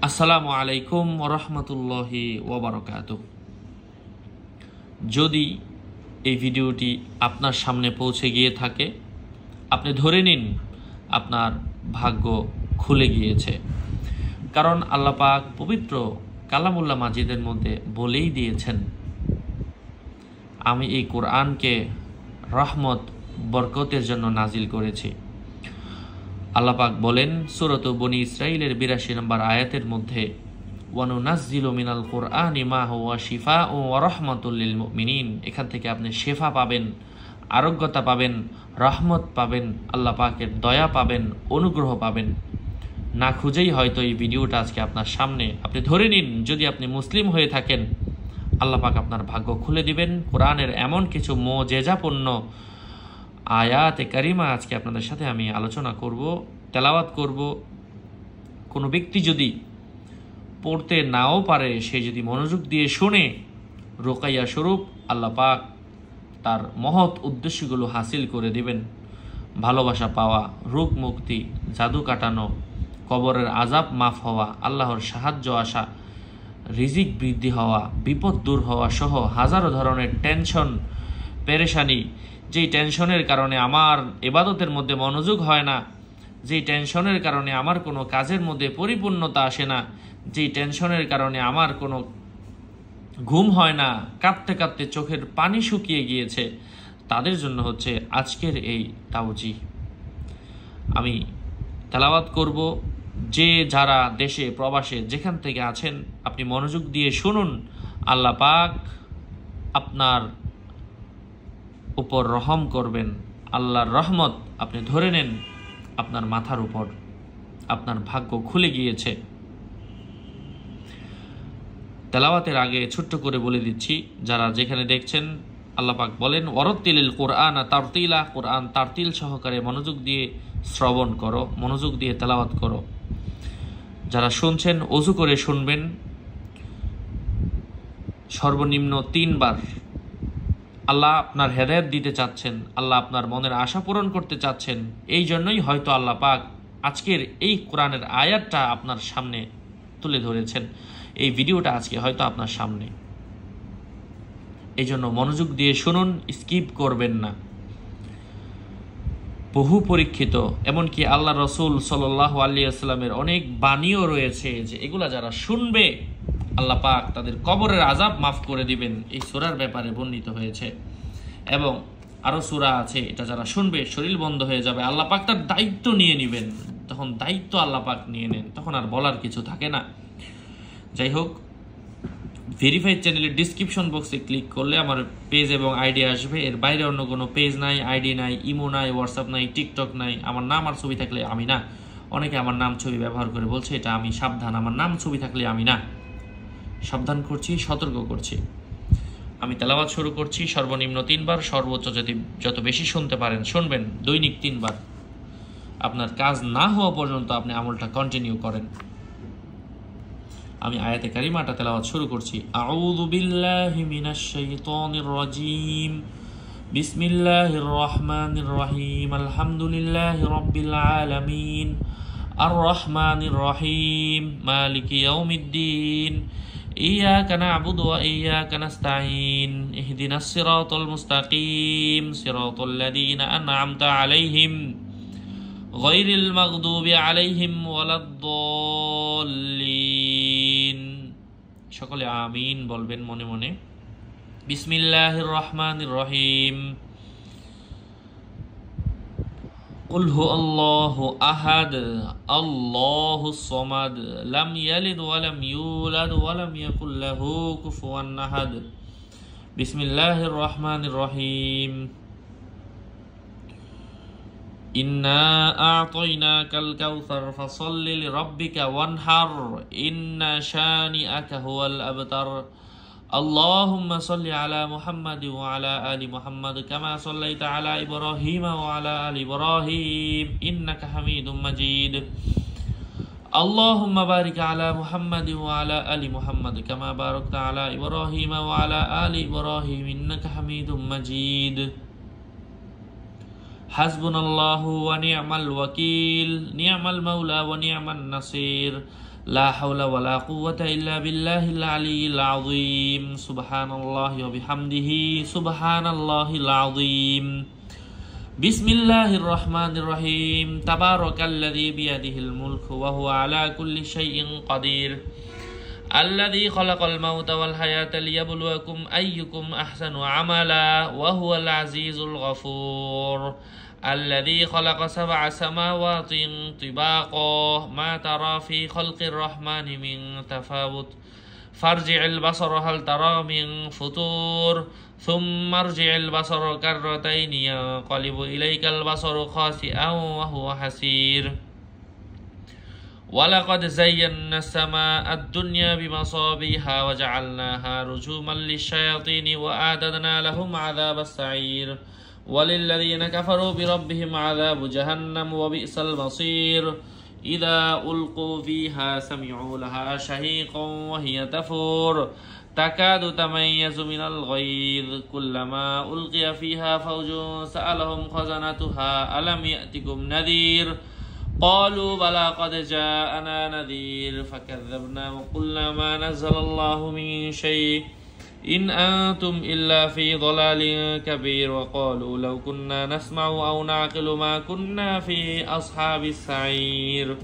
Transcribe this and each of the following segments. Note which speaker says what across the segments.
Speaker 1: আসসালামু আলাইকুম ওয়া রাহমাতুল্লাহি ওয়া বারাকাতুহু। যদি এই ভিডিওটি আপনার সামনে পৌঁছে গিয়ে থাকে, আপনি ধরে নিন আপনার ভাগ্য খুলে গিয়েছে। কারণ আল্লাহ পাক পবিত্র কালামুল্লাহ মাজিদের মধ্যে বলেই দিয়েছেন, আমি এই কোরআনকে রহমত বরকতের জন্য নাজিল করেছি। আল্লাহ পাক বলেন সূরাত বনী ইসরাঈলের ৮২ নম্বর আয়াতের মধ্যে, ওয়ানুনাজ্জিলু মিনাল কুরআনি মা হুয়া শিফাউন ওয়া রাহমাতুল লিল মুমিনিন। এখান থেকে আপনি শেফা পাবেন, আরোগ্যতা পাবেন, রহমত পাবেন, আল্লাহ পাকের দয়া পাবেন, অনুগ্রহ পাবেন। না খুঁজেই হয়তো এই ভিডিওটা আজকে আপনার সামনে। আপনি ধরে নিন, যদি আপনি মুসলিম হয়ে থাকেন, আল্লাহ পাক আপনার ভাগ্য খুলে দিবেন। কোরআনের এমন কিছু মুজিজাপূর্ণ আয়াতে কারিমা আজকে আপনাদের সাথে আমি আলোচনা করব, তেলাওয়াত করব। কোনো ব্যক্তি যদি পড়তে নাও পারে, সে যদি মনোযোগ দিয়ে শুনে, রোকাইয়া স্বরূপ আল্লাহ পাক তার মহৎ উদ্দেশ্যগুলো হাসিল করে দিবেন। ভালোবাসা পাওয়া, রোগ মুক্তি, জাদু কাটানো, কবরের আযাব মাফ হওয়া, আল্লাহর সাহায্য আসা, রিজিক বৃদ্ধি হওয়া, বিপদ দূর হওয়া সহ হাজারো ধরনের টেনশন পেরেশানি, যেই টেনশনের কারণে আমার ইবাদতের মধ্যে মনোযোগ হয় না, যেই টেনশনের কারণে আমার কোনো কাজের মধ্যে পরিপূর্ণতা আসে না, যেই টেনশনের কারণে আমার কোনো ঘুম হয় না, কাঁদতে কাঁদতে চোখের পানি শুকিয়ে গিয়েছে, তাদের জন্য হচ্ছে আজকের এই তাওজি। আমি তেলাওয়াত করব। যে যারা দেশে প্রবাসে যেখান থেকে আছেন, আপনি মনোযোগ দিয়ে শুনুন। আল্লাহ পাক আপনার উপর রহম করবেন। আল্লাহর রহমত আপনি ধরে নেন আপনার মাথার উপর। আপনার ভাগ্য খুলে গিয়েছে। তেলাওয়াতের আগে ছোট্ট করে বলে দিচ্ছি, যারা যেখানে দেখছেন, আল্লাহ পাক বলেন ওয়ারাত্তিলিল কুরআনা তারতিলা। কোরআন তারতিল সহকারে মনোযোগ দিয়ে শ্রবণ করো, মনোযোগ দিয়ে তেলাওয়াত করো। যারা শুনছেন ওযু করে শুনবেন, সর্বনিম্ন ৩ বার। আল্লাহ আপনার হেদায়েত দিতে চাচ্ছেন, আল্লাহ আপনার মনের আশা পূরণ করতে চাচ্ছেন। এই জন্যই হয়তো আল্লাহ পাক আজকের এই কোরআনের আয়াতটা আপনার সামনে তুলে ধরেছেন। এই ভিডিওটা আজকে হয়তো আপনার সামনে। এই জন্য মনোযোগ দিয়ে শুনুন, স্কিপ করবেন না। বহু পরীক্ষিত, এমনকি আল্লাহ রসুল সাল্লাল্লাহু আলাইহি ওয়াসাল্লামের অনেক বাণীও রয়েছে যে এগুলা যারা শুনবে, আল্লাহ পাক তাদের কবরের আযাব মাফ করে দিবেন। এই সূরার ব্যাপারে বর্ণিত হয়েছে। এবং আরো সূরা আছে, এটা যারা শুনবে শরীর বন্ধ হয়ে যাবে, আল্লাহ পাক তার দায়িত্ব নিয়ে নেবেন। তখন দায়িত্ব আল্লাহ পাক নিয়ে নেন, তখন আর বলার কিছু থাকে না। যাই হোক, ভেরিফাইড চ্যানেলের ডিসক্রিপশন বক্সে ক্লিক করলে আমার পেজ এবং আইডি আসবে। এর বাইরে অন্য কোনো পেজ নাই, আইডি নাই, ইমো নাই, হোয়াটসঅ্যাপ নাই, টিকটক নাই। আমার নাম আর ছবি থাকলে আমি না। অনেকে আমার নাম ছবি ব্যবহার করে বলছে এটা আমি, সাবধান, আমার নাম ছবি থাকলে আমি না। সাবধান করছি, সতর্ক করছি। আমি তেলাওয়াত শুরু করছি। সর্বনিম্ন ৩ বার, সর্বোচ্চ যত বেশি শুনতে পারেন শুনবেন। দৈনিক ৩ বার। আপনার কাজ না হওয়া পর্যন্ত আপনি আমলটা কন্টিনিউ করেন। আমি আয়াতে কারিমাটা তেলাওয়াত শুরু করছি। আউযু বিল্লাহি মিনাশ শাইতানির রাজীম। বিসমিল্লাহির রহমানির রহিম। আলহামদুলিল্লাহি রাব্বিল আলামিন। আর রহমানির রহিম। মালিকি ইয়াউমিদ্দিন। ইয়াকা না'বুদু ওয়া ইয়াকা নাস্তাঈন। ইহদিনাস সিরাতাল মুস্তাকিম। সিরাতাল লাযীনা আন'আমতা আলাইহিম গায়রিল মাগদুবি আলাইহিম ওয়ালাদ-দাল্লিন। সকলে আমিন বলবেন মনে মনে। বিসমিল্লাহির রহমানির রহিম। কুল হুয়াল্লাহু আহাদ আল্লাহুস সামাদ লাম ইয়ালিদ ওয়া লাম ইউলাদ ওয়া লাম ইয়াকুল লাহু কুফুয়ান আহাদ। বিসমিল্লাহির রহমানির রহিম। ইন্না আ'তাইনাকাল কাউসার ফাসাল্লি লিরাব্বিকা ওয়ানহার ইন্না শানিআকা হুয়াল আবতার। اللهم صل على محمد وعلى آل محمد كما صليت على إبراهيم وعلى آل إبراهيم إنك حميد مجيد. اللهم بارك على محمد وعلى آل محمد كما باركت على إبراهيم وعلى آل إبراهيم إنك حميد مجيد. حسبنا الله ونعم الوكيل نعم المولى ونعم النصير لا حول ولا قوة إلا بالله العلي العظيم سبحان الله وبحمده سبحان الله العظيم بسم الله الرحمن الرحيم تبارك الذي بيده الملك وهو على كل شيء قدير الذي خلق الموت والحياة ليبلوكم أيكم أحسن عملا وهو العزيز الغفور الذي خلق 7 سماوات طباقا ما ترى في خلق الرحمن من تفاوت فارجع البصر هل ترى من فطور ثم ارجع البصر كرتين ينقلب إليك البصر خاسئا وهو حسير ولقد زينا السماء الدنيا بمصابيح وجعلناها رجوما للشياطين وأعتدنا لهم عذاب السعير وللذين كفروا بربهم عذاب جهنم وبئس المصير إذا ألقوا فيها سمعوا لها شهيقا وهي تفور تكاد تميز من الغيظ كلما ألقي فيها فوج سألهم خزنتها ألم يأتكم نذير قالوا بلى قد جاءنا نذير فكذبنا وقلنا ما نزل الله من شيء إن أنتم إلا في ضلال كبير وقالوا لو كنا نسمع أو نعقل ما كنا في أصحاب السعير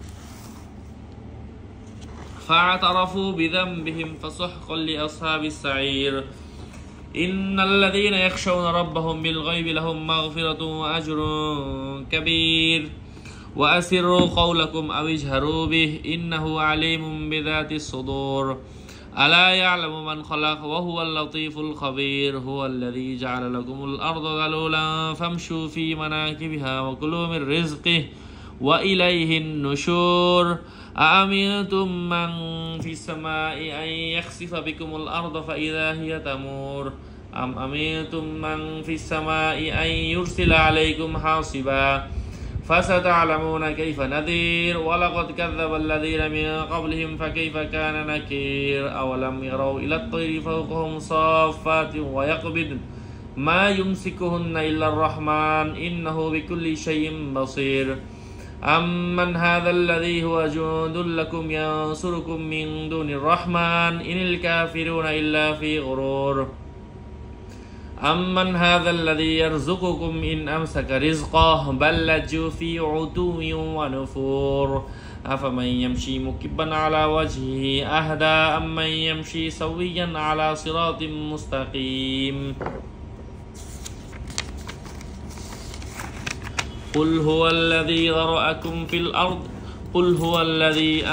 Speaker 1: فاعترفوا بذنبهم فسحقا لأصحاب السعير إن الذين يخشون ربهم بالغيب لهم مغفرة وأجر كبير وأسروا قولكم أو اجهروا به إنه عليم بذات الصدور ألا يعلم من خلق وهو اللطيف الخبير هو الذي جعل لكم الأرض ذلولا فامشوا في مناكبها وكلوا من رزقه وإليه النشور أأمنتم من في السماء أن يخسف بكم الأرض فإذا هي تمور أم أمنتم من في السماء أن يرسل عليكم حاصبا فستعلمون كيف نذير ولقد كذب الذين من قبلهم فكيف كان نكير أولم يروا إلى الطير فوقهم صافات ويقبض ما يمسكهن إلا الرحمن إنه بكل شيء بصير أمن هذا الذي هو جند لكم ينصركم من دون الرحمن إن الكافرون إلا في غرور أمن هذا الذي يرزقكم إن أمسك رزقه بل لجوا في عتو ونفور أفمن يمشي مكبا على وجهه أهدى أمن يمشي سويا على صراط مستقيم قل هو الذي ذرأكم في الأرض قل هو الذي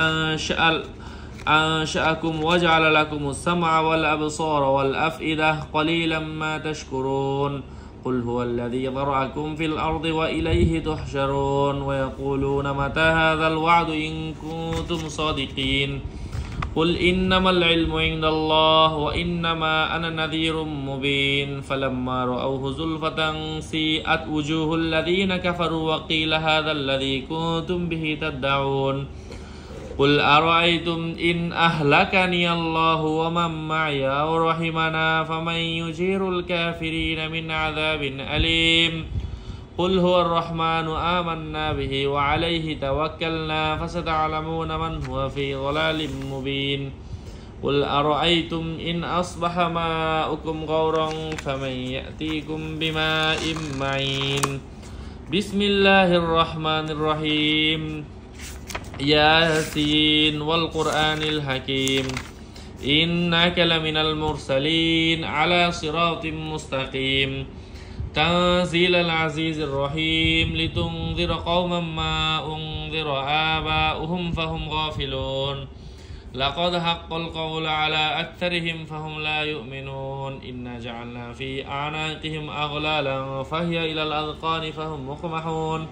Speaker 1: أنشأكم وجعل لكم السمع والأبصار والأفئدة قليلا ما تشكرون قل هو الذي ذرأكم في الأرض وإليه تحشرون ويقولون متى هذا الوعد إن كنتم صادقين قل إنما العلم عند الله وإنما أنا نذير مبين فلما رأوه زلفة سيئت وجوه الذين كفروا وقيل هذا الذي كنتم به تدعون قل أرأيتم إن أهلكني الله ومن معي أو رحمنا فمن يجير الكافرين من عذاب أليم قل هو الرحمن آمنا به وعليه توكلنا فستعلمون من هو في ضلال مبين قل أرأيتم إن أصبح ماؤكم غورا فمن يأتيكم بماء معين بسم الله الرحمن الرحيم ياسين والقرآن الحكيم إنك لمن المرسلين على صراط مستقيم تنزيل العزيز الرحيم لتنذر قوما ما أنذر آباؤهم فهم غافلون لقد حق القول على أكثرهم فهم لا يؤمنون إنا جعلنا في أعناقهم أغلالا فهي إلى الأذقان فهم مقمحون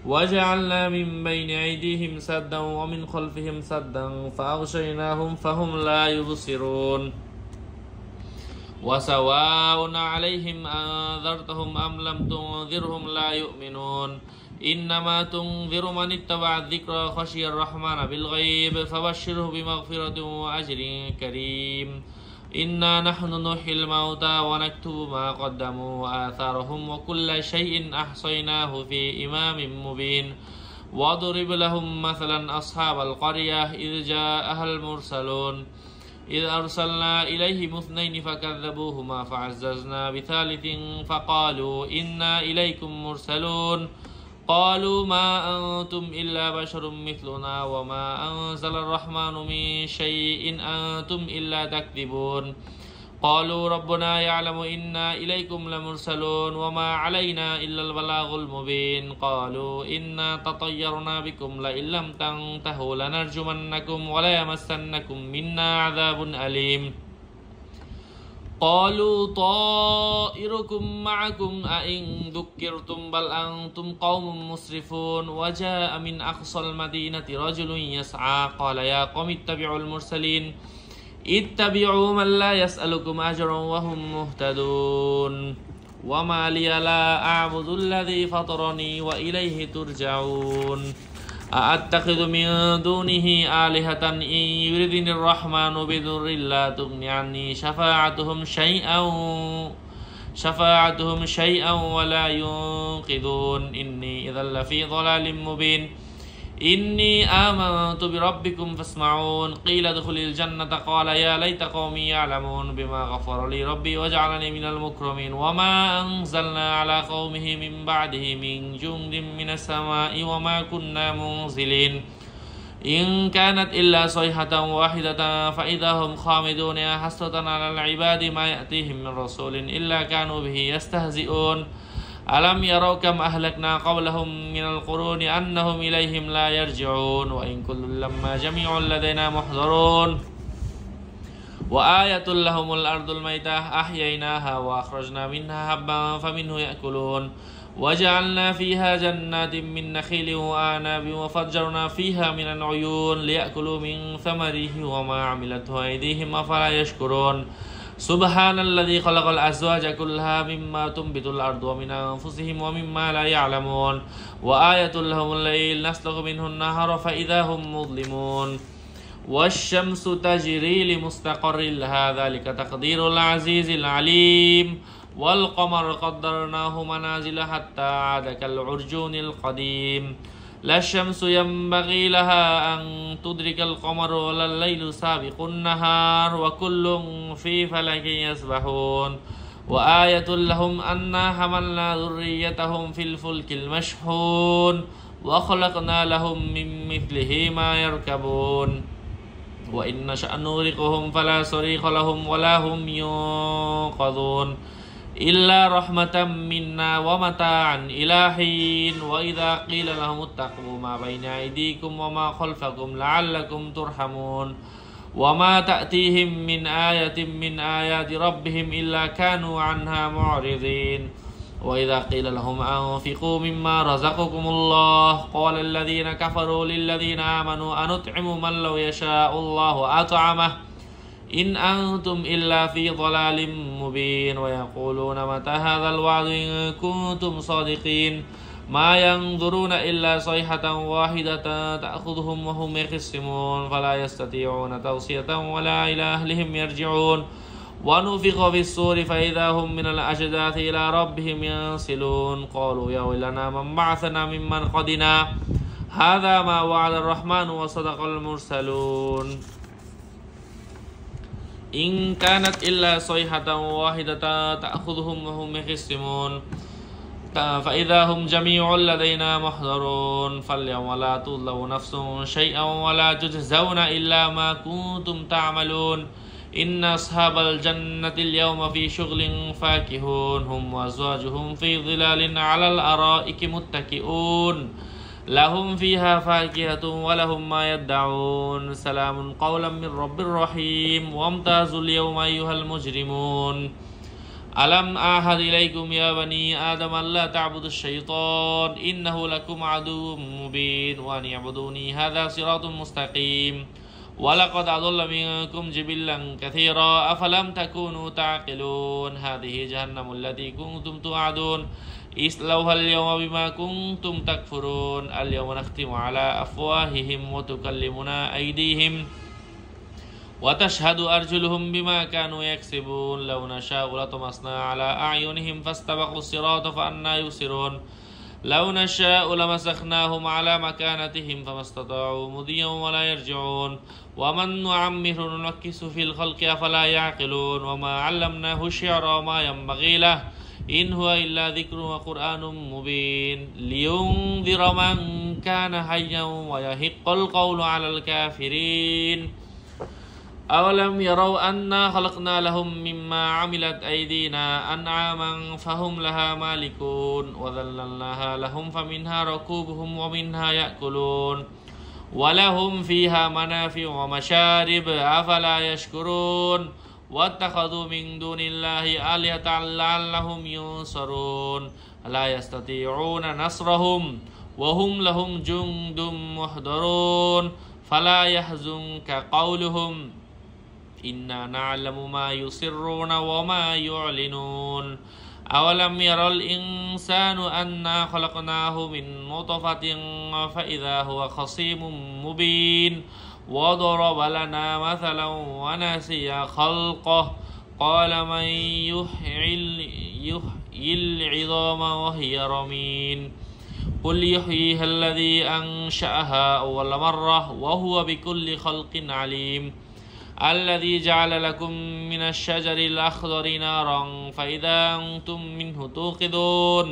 Speaker 1: وجعلنا من بين أيديهم سدا ومن خلفهم سدا فأغشيناهم فهم لا يبصرون وسواء عليهم أنذرتهم أم لم تنذرهم لا يؤمنون إنما تنذر من اتبع الذكر خشي الرحمن بالغيب فبشره بمغفرة وأجر كريم إنا نحن نحيي الموتى ونكتب ما قدموا وآثارهم وكل شيء أحصيناه في إمام مبين واضرب لهم مثلا أصحاب القرية إذ جاءها المرسلون إذ أرسلنا إليهم اثنين فكذبوهما فعززنا بثالث فقالوا إنا إليكم مرسلون قالوا ما أنتم إلا بشر مثلنا وما أنزل الرحمن من شيء إن أنتم إلا تكذبون قالوا ربنا يعلم إنا إليكم لمرسلون وما علينا إلا البلاغ المبين قالوا إنا تطيرنا بكم لئن لم تنتهوا لنرجمنكم وليمسنكم منا عذاب أليم قالوا طائركم معكم أئن ذكرتم بل أنتم قوم مسرفون وجاء من أقصى المدينة رجل يسعى قال يا قوم اتبعوا المرسلين اتبعوا من لا يسألكم أجرا وهم مهتدون وما لي لا أعبد الذي فطرني وإليه ترجعون أأتخذ من دونه آلهة إن يردني الرحمن بضر لا تغن عني شفاعتهم شيئا ولا ينقذون إني إذا لفي ضلال مبين إني آمنت بربكم فاسمعون قيل ادخل الجنة قال يا ليت قومي يعلمون بما غفر لي ربي وجعلني من المكرمين وما أنزلنا على قومه من بعده من جند من السماء وما كنا منزلين إن كانت إلا صيحة واحدة فإذا هم خامدون يا حسرة على العباد ما يأتيهم من رسول إلا كانوا به يستهزئون ألم يروا كم أهلكنا قبلهم من القرون أنهم إليهم لا يرجعون وإن كل لما جميع لدينا محضرون وآية لهم الأرض الميتة أحييناها وأخرجنا منها حبا فمنه يأكلون وجعلنا فيها جنات من نخيل وأعناب وفجرنا فيها من العيون ليأكلوا من ثمره وما عملته أيديهم أفلا يشكرون سبحان الذي خلق الأزواج كلها مما تنبت الأرض ومن أنفسهم ومما لا يعلمون وآية لهم الليل نسلخ منه النهار فإذا هم مظلمون والشمس تجري لمستقر لها ذلك تقدير العزيز العليم والقمر قدرناه منازل حتى عاد كالعرجون القديم لا الشمس ينبغي لها أن تدرك القمر ولا الليل سابق النهار وكل في فلك يسبحون وآية لهم أنا حملنا ذريتهم في الفلك المشحون وخلقنا لهم من مثله ما يركبون وإن نشأ نغرقهم فلا صريخ لهم ولا هم ينقذون إلا رحمة منا ومتاعا إلى حين وإذا قيل لهم اتقوا ما بين أيديكم وما خلفكم لعلكم ترحمون وما تأتيهم من آية من آيات ربهم إلا كانوا عنها معرضين وإذا قيل لهم أنفقوا مما رزقكم الله قال الذين كفروا للذين آمنوا أنطعم من لو يشاء الله أطعمه إن أنتم إلا في ضلال مبين ويقولون متى هذا الوعد إن كنتم صادقين ما ينظرون إلا صيحة واحدة تأخذهم وهم يخصمون فلا يستطيعون توصية ولا إلى أهلهم يرجعون ونفخ في الصور فإذا هم من الأجداث إلى ربهم ينسلون قالوا يا ويلنا من بعثنا من مرقدنا هذا ما وعد الرحمن وصدق المرسلون إن كانت إلا صيحة واحدة تأخذهم وهم يخصمون فإذا هم جميع لدينا محضرون فاليوم لا تظلم نفس شيئا ولا تجزون إلا ما كنتم تعملون إن أصحاب الجنة اليوم في شغل فاكهون هم وأزواجهم في ظلال على الأرائك متكئون لهم فيها فاكهة ولهم ما يدعون سلام قولا من رب رحيم وامتازوا اليوم أيها المجرمون ألم أعهد إليكم يا بني آدم ألا تعبدوا الشيطان إنه لكم عدو مبين وأن يعبدوني هذا صراط مستقيم ولقد أضل منكم جبلا كثيرا أفلم تكونوا تعقلون هذه جهنم التي كنتم توعدون اصلوها اليوم بما كنتم تكفرون اليوم نختم على أفواههم وتكلمنا أيديهم وتشهد أرجلهم بما كانوا يكسبون لو نشاء لطمسنا على أعينهم فاستبقوا الصراط فأنى يبصرون লাউ নাশাউ লামাসাখনাহুম আলা মাকানাতিহিম ফামাসতাতাউ মুদিয়ান ওয়া লা ইয়ারজিউন ওয়া মান নুআম্মিরহু নুনাক্কিসু ফিল খালকি আফালা ইয়াকিলুন ওয়া মা আল্লামনাহু শি'রা ওয়া মা ইয়ানবাগী লাহু ইন হুয়া ইল্লা যিকরুন ওয়া কুরআনুম মুবিন লিয়ুনযিরা মান কানা হায়্যান ওয়া ইয়াহিক্কাল কাওলু আলাল কাফিরিন أولم يروا أنا خلقنا لهم مما عملت أيدينا أنعاما فهم لها مالكون وذللناها لهم فمنها ركوبهم ومنها يأكلون ولهم فيها منافع ومشارب أفلا يشكرون واتخذوا من دون الله آلهة لعلهم ينصرون لا يستطيعون نصرهم وهم لهم جند محضرون فلا يحزنك قولهم إنا نعلم ما يسرون وما يعلنون أولم يرى الإنسان أنا خلقناه من نطفة فإذا هو خصيم مبين وضرب لنا مثلا ونسي خلقه قال من يحيي العظام وهي رميم قل يحييها الذي أنشأها أول مرة وهو بكل خلق عليم الذي جعل لكم من الشجر الأخضر نارا فإذا أنتم منه توقدون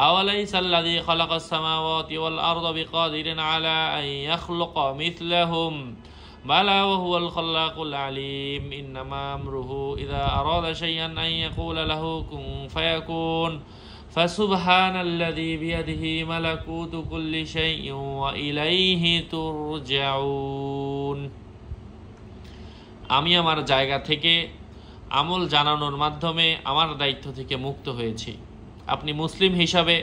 Speaker 1: أوليس الذي خلق السماوات والأرض بقادر على أن يخلق مثلهم بلى وهو الخلاق العليم إنما أمره إذا أراد شيئا أن يقول له كن فيكون فسبحان الذي بيده ملكوت كل شيء وإليه ترجعون আমি আমার জায়গা থেকে আমল জানানোর মাধ্যমে আমার দায়িত্ব থেকে মুক্ত হয়েছি। আপনি মুসলিম হিসাবে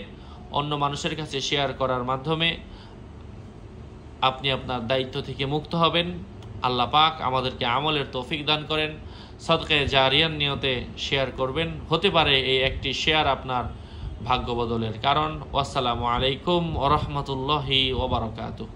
Speaker 1: অন্য মানুষের কাছে শেয়ার করার মাধ্যমে আপনি আপনার দায়িত্ব থেকে মুক্ত হবেন। আল্লাহ পাক আমাদেরকে আমলের তৌফিক দান করেন। সদকায়ে জারিয়ার নিয়তে শেয়ার করবেন, হতে পারে এই একটি শেয়ার আপনার ভাগ্য বদলের কারণ। আসসালামু আলাইকুম ওয়া রাহমাতুল্লাহি ওয়া বারাকাতুহু।